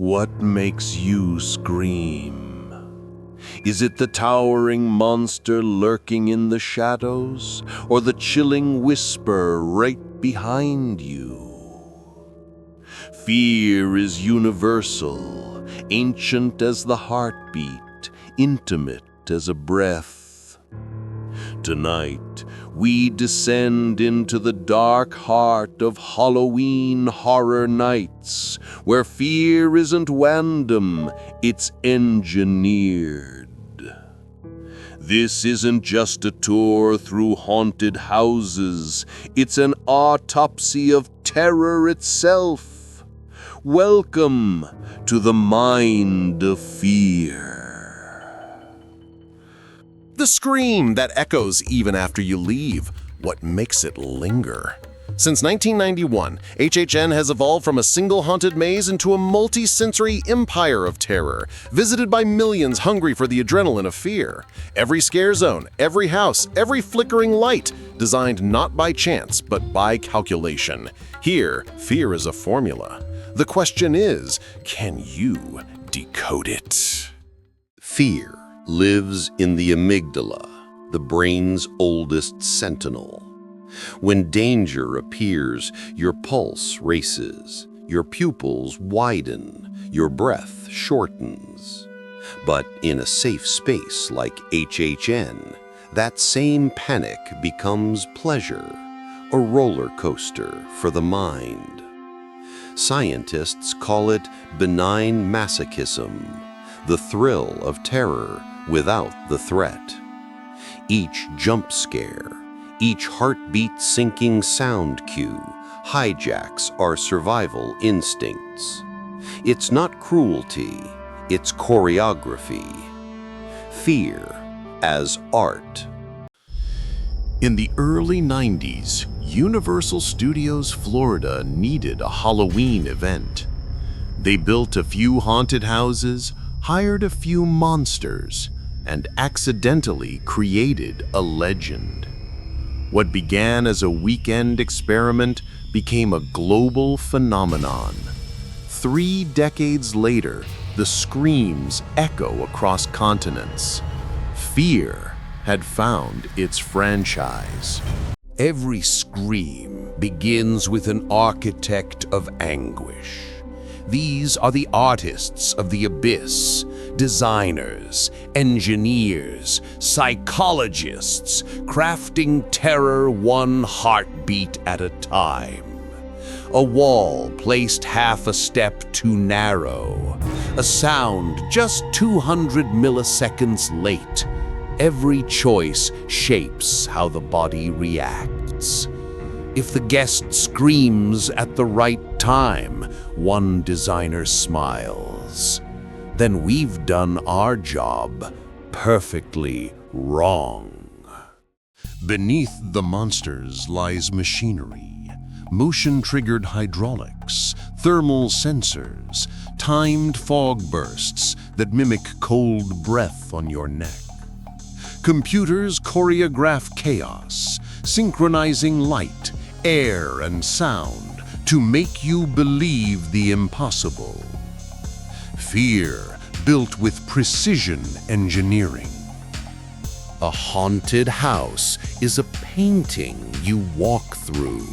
What makes you scream? Is it the towering monster lurking in the shadows, or the chilling whisper right behind you? Fear is universal, ancient as the heartbeat, intimate as a breath. Tonight, we descend into the dark heart of Halloween horror nights, where fear isn't random, it's engineered. This isn't just a tour through haunted houses, it's an autopsy of terror itself. Welcome to the mind of fear. The scream that echoes even after you leave. What makes it linger? Since 1991, HHN has evolved from a single haunted maze into a multi-sensory empire of terror, visited by millions hungry for the adrenaline of fear. Every scare zone, every house, every flickering light, designed not by chance but by calculation. Here, fear is a formula. The question is, can you decode it? Fear lives in the amygdala, the brain's oldest sentinel. When danger appears, your pulse races, your pupils widen, your breath shortens. But in a safe space like HHN, that same panic becomes pleasure, a roller coaster for the mind. Scientists call it benign masochism, the thrill of terror without the threat. Each jump scare, each heartbeat-sinking sound cue hijacks our survival instincts. It's not cruelty, it's choreography. Fear as art. In the early 90s, Universal Studios Florida needed a Halloween event. They built a few haunted houses, hired a few monsters, and accidentally created a legend. What began as a weekend experiment became a global phenomenon. 3 decades later, the screams echo across continents. Fear had found its franchise. Every scream begins with an architect of anguish. These are the artists of the abyss, designers, engineers, psychologists, crafting terror one heartbeat at a time. A wall placed half a step too narrow, a sound just 200 milliseconds late. Every choice shapes how the body reacts. If the guest screams at the right time, one designer smiles. Then we've done our job perfectly wrong. Beneath the monsters lies machinery, motion-triggered hydraulics, thermal sensors, timed fog bursts that mimic cold breath on your neck. Computers choreograph chaos, synchronizing light, air, and sound to make you believe the impossible. Fear built with precision engineering. A haunted house is a painting you walk through.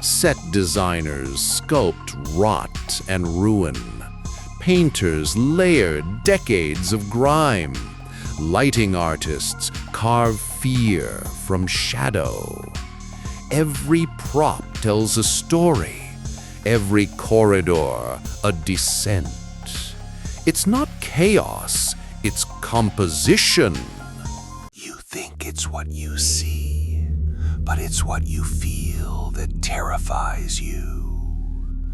Set designers sculpt rot and ruin. Painters layer decades of grime. Lighting artists carve fear from shadow. Every prop tells a story. Every corridor a descent. It's not chaos, it's composition. You think it's what you see, but it's what you feel that terrifies you.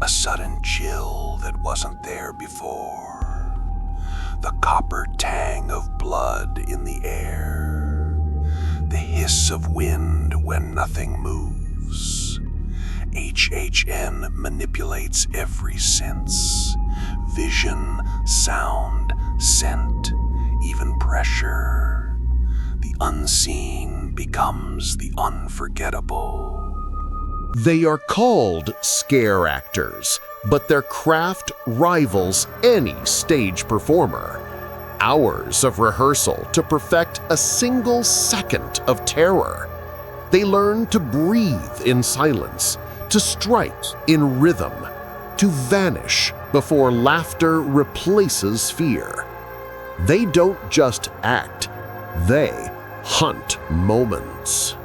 A sudden chill that wasn't there before. The copper tang of blood in the air. The hiss of wind when nothing moves. HHN manipulates every sense. Vision, sound, scent, even pressure. The unseen becomes the unforgettable. They are called scare actors, but their craft rivals any stage performer. Hours of rehearsal to perfect a single second of terror. They learn to breathe in silence, to strike in rhythm, to vanish before laughter replaces fear. They don't just act, they hunt moments.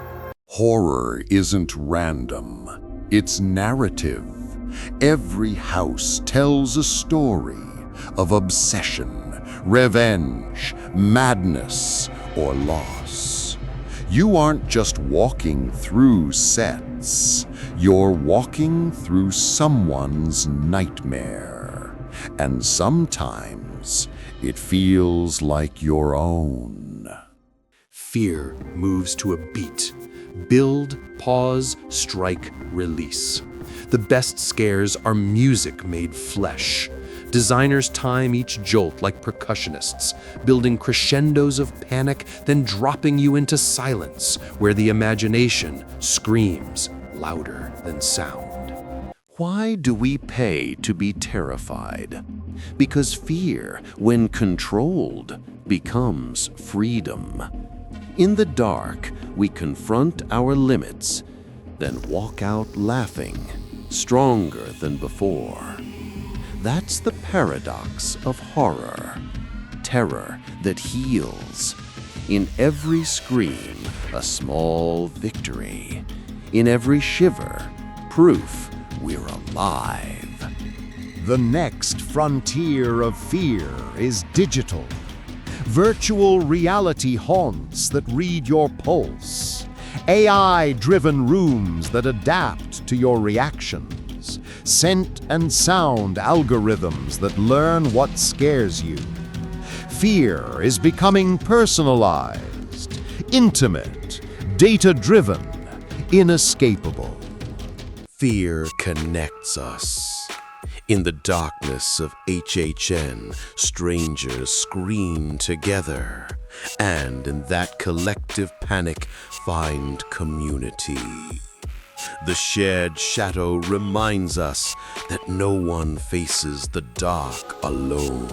Horror isn't random, it's narrative. Every house tells a story of obsession, revenge, madness, or loss. You aren't just walking through sets, you're walking through someone's nightmare. And sometimes it feels like your own. Fear moves to a beat. Build, pause, strike, release. The best scares are music made flesh. Designers time each jolt like percussionists, building crescendos of panic, then dropping you into silence, where the imagination screams louder than sound. Why do we pay to be terrified? Because fear, when controlled, becomes freedom. In the dark, we confront our limits, then walk out laughing, stronger than before. That's the paradox of horror. Terror that heals. In every scream, a small victory. In every shiver, proof we're alive. The next frontier of fear is digital. Virtual reality haunts that read your pulse. AI-driven rooms that adapt to your reactions. Scent and sound algorithms that learn what scares you. Fear is becoming personalized, intimate, data-driven, inescapable. Fear connects us. In the darkness of HHN, strangers scream together, and in that collective panic, find community. The shared shadow reminds us that no one faces the dark alone.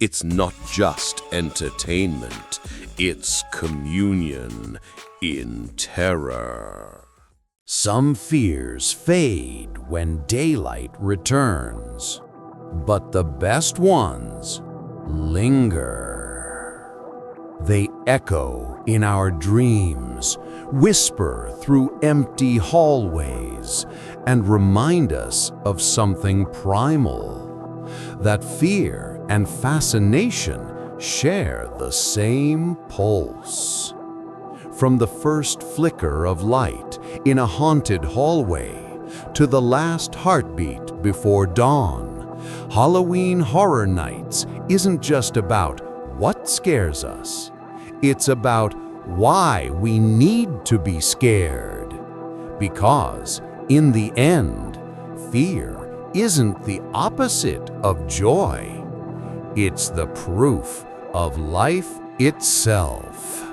It's not just entertainment, it's communion in terror. Some fears fade when daylight returns, but the best ones linger. They echo in our dreams, whisper through empty hallways, and remind us of something primal. That fear and fascination share the same pulse. From the first flicker of light in a haunted hallway to the last heartbeat before dawn, Halloween Horror Nights isn't just about what scares us. It's about why we need to be scared. Because, in the end, fear isn't the opposite of joy. It's the proof of life itself.